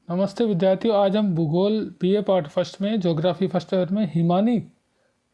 नमस्ते विद्यार्थियों, आज हम भूगोल बीए पार्ट फर्स्ट में ज्योग्राफी फर्स्ट ईयर में हिमानी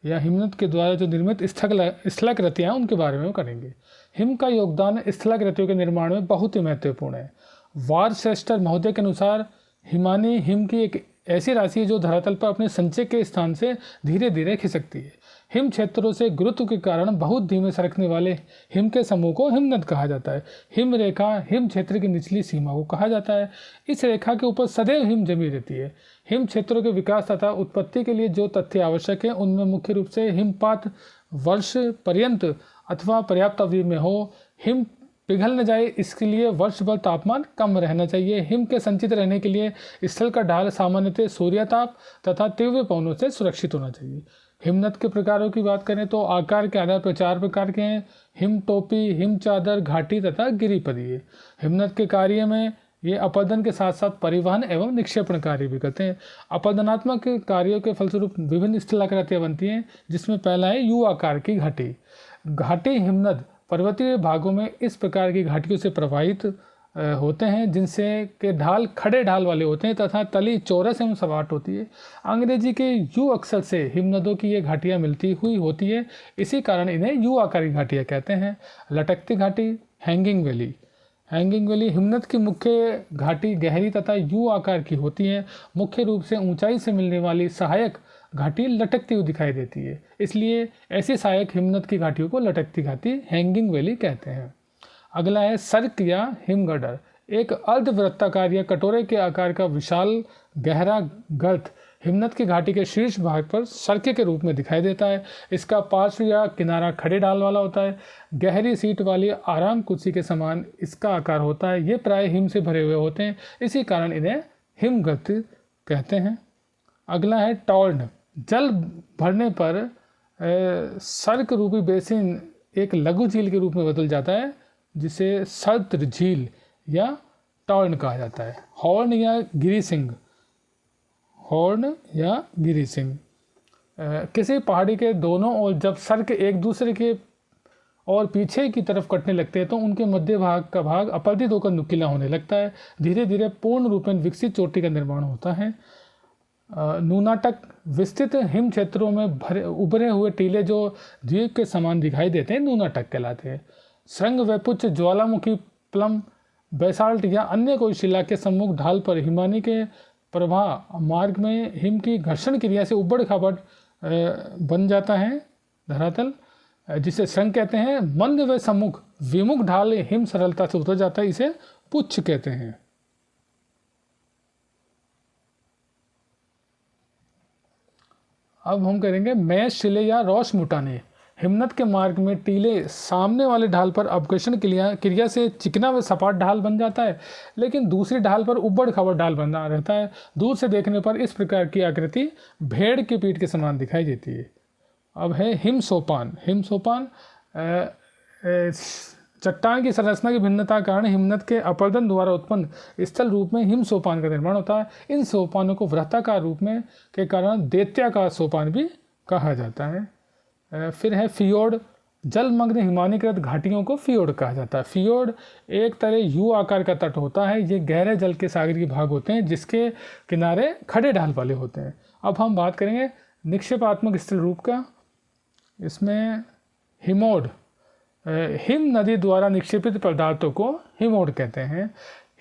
या हिमनद के द्वारा जो निर्मित स्थलाकृतियाँ हैं उनके बारे में करेंगे। हिम का योगदान स्थलाकृतियों के निर्माण में बहुत ही महत्वपूर्ण है। वारचेस्टर महोदय के अनुसार हिमानी हिम की एक ऐसी राशि है जो धरातल पर अपने संचय के स्थान से धीरे धीरे खिसकती है। हिम क्षेत्रों से गुरुत्व के कारण बहुत धीमे सरकने वाले हिम के समूह को हिमनद कहा जाता है। हिम रेखा हिम क्षेत्र की निचली सीमा को कहा जाता है। इस रेखा के ऊपर सदैव हिम जमी रहती है। हिम क्षेत्रों के विकास तथा उत्पत्ति के लिए जो तथ्य आवश्यक है उनमें मुख्य रूप से हिमपात वर्ष पर्यंत अथवा पर्याप्त अवधि में हो, हिम पिघल न जाए इसके लिए वर्ष भर तापमान कम रहना चाहिए, हिम के संचित रहने के लिए स्थल का ढाल सामान्यतः सूर्यताप तथा तीव्र पवनों से सुरक्षित होना चाहिए। हिमनद के प्रकारों की बात करें तो आकार के आधार पर 4 प्रकार के हैं: हिम टोपी, हिम चादर, घाटी तथा गिरिपदी। हिमनद के कार्य में ये अपरदन के साथ साथ परिवहन एवं निक्षेपण कार्य भी करते हैं। अपरदनात्मक कार्यों के फलस्वरूप विभिन्न स्थलाकृतियाँ बनती हैं, जिसमें पहला है यू आकार की घाटी। घाटी हिमनद पर्वतीय भागों में इस प्रकार की घाटियों से प्रभावित होते हैं जिनसे के ढाल खड़े ढाल वाले होते हैं तथा तली चौरस एवं सपाट होती है। अंग्रेजी के यू अक्षर से हिमनदों की ये घाटियाँ मिलती हुई होती है, इसी कारण इन्हें यू आकार की घाटियाँ कहते हैं। लटकती घाटी हैंगिंग वैली। हैंगिंग वैली हिमनद की मुख्य घाटी गहरी तथा यू आकार की होती है। मुख्य रूप से ऊंचाई से मिलने वाली सहायक घाटी लटकती हुई दिखाई देती है, इसलिए ऐसी सहायक हिमनद की घाटियों को लटकती घाटी हैंगिंग वैली कहते हैं। अगला है सर्क या हिमगडर। एक अर्धवृत्ताकार या कटोरे के आकार का विशाल गहरा गर्त हिमनद की घाटी के शीर्ष भाग पर सर्के के रूप में दिखाई देता है। इसका पार्श्व या किनारा खड़े ढाल वाला होता है। गहरी सीट वाली आराम कुर्सी के समान इसका आकार होता है। ये प्राय हिम से भरे हुए होते हैं, इसी कारण इन्हें हिमगर्त कहते हैं। अगला है टॉर्न। जल भरने पर सर्क रूपी बेसिन एक लघु झील के रूप में बदल जाता है, जिसे सर्द झील या टॉर्न कहा जाता है। हॉर्न या गिरिसिंग। हॉर्न या गिरिसिंग किसी पहाड़ी के दोनों ओर जब सर्क एक दूसरे के और पीछे की तरफ कटने लगते हैं तो उनके मध्य भाग का भाग अपरदित होकर नुकीला होने लगता है। धीरे धीरे पूर्ण रूपेण विकसित चोटी का निर्माण होता है। नूनाटक। विस्तृत हिम क्षेत्रों में उभरे हुए टीले जो द्वीप के समान दिखाई देते हैं नूनाटक कहलाते हैं। श्रृंग वैपुच्च ज्वालामुखी प्लम बैसाल्ट या अन्य कोई शिला के सम्मुख ढाल पर हिमानी के प्रवाह मार्ग में हिम की घर्षण क्रिया से उबड़ खाबड़ बन जाता है धरातल, जिसे श्रृंग कहते हैं। मंद व सम्मुख विमुख ढाल हिम सरलता से उतर जाता है, इसे पुच्छ कहते हैं। अब हम करेंगे मैश शिले या रॉस मुटाने। हिमनद के मार्ग में टीले सामने वाले ढाल पर अपघर्षण क्रिया से चिकना व सपाट ढाल बन जाता है, लेकिन दूसरी ढाल पर उबड़ खाबड़ ढाल बना रहता है। दूर से देखने पर इस प्रकार की आकृति भेड़ की पीठ के समान दिखाई देती है। अब है हिम सोपान। हिम सोपान चट्टान की संरचना की भिन्नता के कारण हिमनद के अपरदन द्वारा उत्पन्न स्थल रूप में हिम सोपान का निर्माण होता है। इन सोपानों को वृत्ताकार रूप में के कारण दैत्याकार सोपान भी कहा जाता है। फिर है फियोर्ड। जलमग्न हिमानीकृत घाटियों को फियोर्ड कहा जाता है। फियोर्ड एक तरह यू आकार का तट होता है। ये गहरे जल के सागरीय भाग होते हैं जिसके किनारे खड़े ढाल वाले होते हैं। अब हम बात करेंगे निक्षेपात्मक स्थल रूप का। इसमें हिमोड। हिम नदी द्वारा निक्षेपित पदार्थों को हिमोड कहते हैं।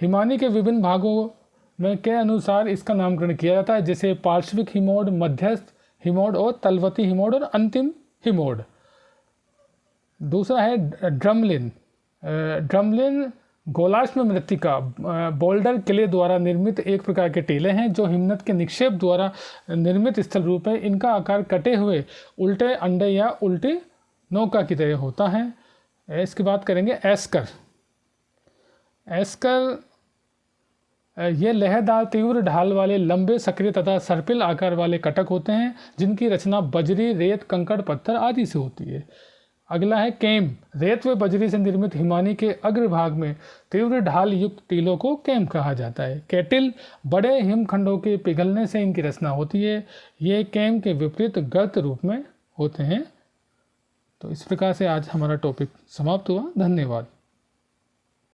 हिमानी के विभिन्न भागों में के अनुसार इसका नामकरण किया जाता है, जैसे पार्श्विक हिमोड, मध्यस्थ हिमोड और तलवती हिमोड और अंतिम हिमोड। दूसरा है ड्रमलिन। ड्रमलिन गोलाश्म मृत्तिका बोल्डर किले द्वारा निर्मित एक प्रकार के टीले हैं जो हिमनद के निक्षेप द्वारा निर्मित स्थल रूप है। इनका आकार कटे हुए उल्टे अंडे या उल्टी नौका की तरह होता है। इसकी बात करेंगे एस्कर। एस्कर ये लहरदार तीव्र ढाल वाले लंबे सक्रिय तथा सर्पिल आकार वाले कटक होते हैं जिनकी रचना बजरी, रेत, कंकड़, पत्थर आदि से होती है। अगला है केम। रेत व बजरी से निर्मित हिमानी के अग्रभाग में तीव्र ढाल युक्त टीलों को केम कहा जाता है। कैटिल। बड़े हिमखंडों के पिघलने से इनकी रचना होती है। ये केम के विपरीत गर्त रूप में होते हैं। तो इस प्रकार से आज हमारा टॉपिक समाप्त हुआ। धन्यवाद।